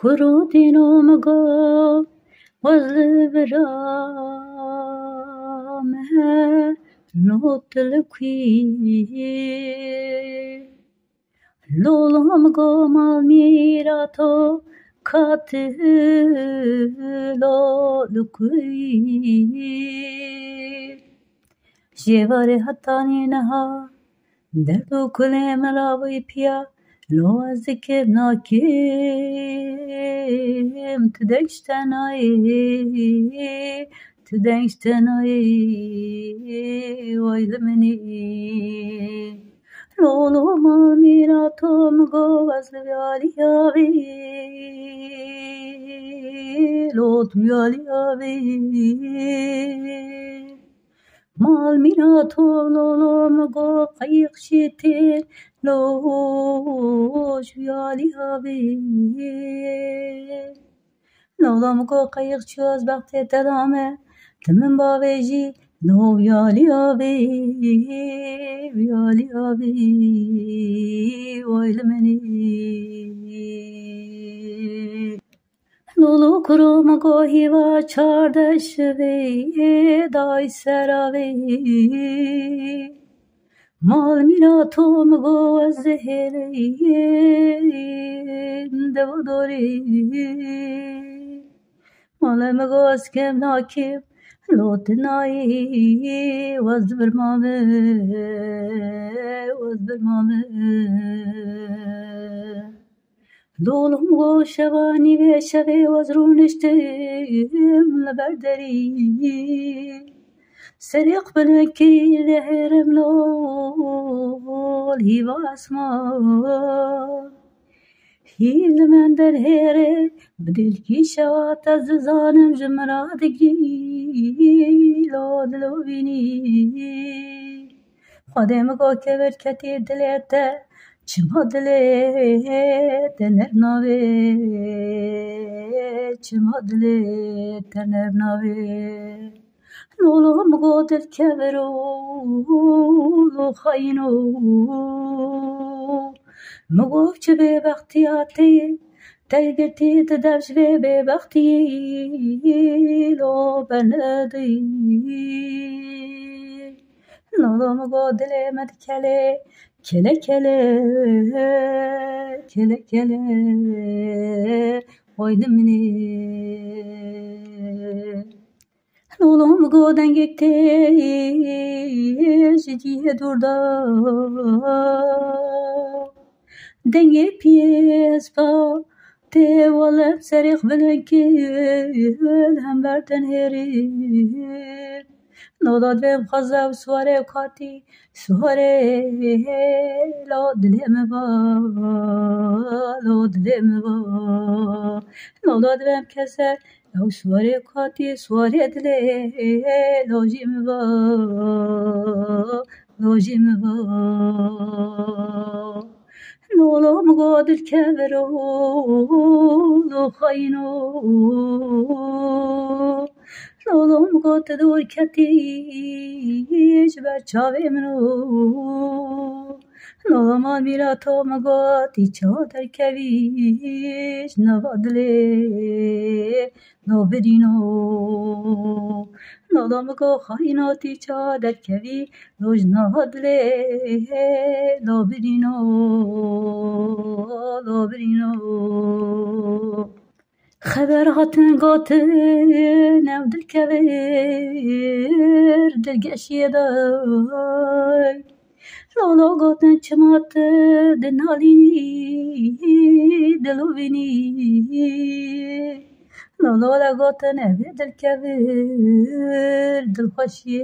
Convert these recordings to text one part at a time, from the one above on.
كرودينو مقام والبرامه نوت الكوي لولم قام الميراتو كاتلو الكوي جوار حتاني نها دردو كلام راوي بيا لو ذكر ناكيم تدشتناي ويلمني لولو ما ميراتو مغو وزلالي آبي لو تويالي آبي مال ميراتو لولو مغو قيق شيتي لو شويالي آبي لولو مغو قيق شوز بقتي تدامه تمن باويجي لو يالي آبي ويلمني لولو کرو مگو هیوا چاردش وی دای سراوی مال میرا تو مگو از زهری دو دوری مال مگو از کم ناکیم لوت نایی وز برمامه لولم گو شوانی و شوی وزرونشتیم لبردری سریق بلنکی لهرم لول هیوا اسما هیل من در هره بدل کی شوات از زانم جمرادگی لول بینی خودم گو که برکتی دلیته چما دلیت نرناوه لولو مگو دل کبرو لو خاینو مگو چه به بختیاتی تایگتی تدبش به بختی لو بندی لولو مگو دل مد کله ويلمني لولو مگو دنگکتی جدیه durda denge piyes pa te walem serix belenkil hem berden herim نوداد بهم خزاو سواره کاتی سواره لو دلم با نوداد بهم کسر لو سواره کاتی سواره دله لو جیم با لولو مقادر كبرو لو خاينو لولو مقادر دور كتيش بچاوه منو لولو ما میرا تو مقادی چادر کویش نوادله نو برینو لولو مقو خایناتی چادر کوی لوج نوادله نو برینو خبر هاتن قاتن نو دل كبير دل قشي داي لولو قاتن چمات دنالي دلو بيني لولو قاتن دل كبير دل خشي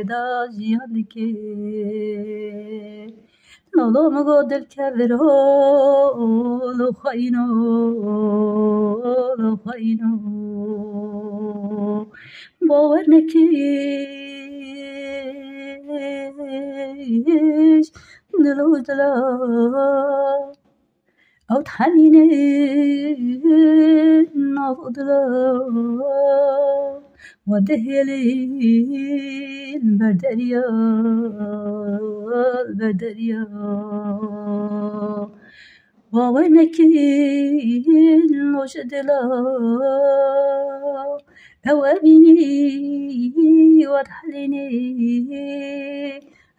دا جيان كي لولو مقادر كبرو لو خاينو باور نکیش دلو دلا او تحنینه نابو دلا ودهيلين بردريا باور نکن نوش دلا او ابینی واد حلینی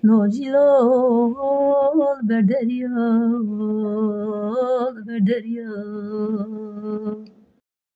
نوجیلال بردریا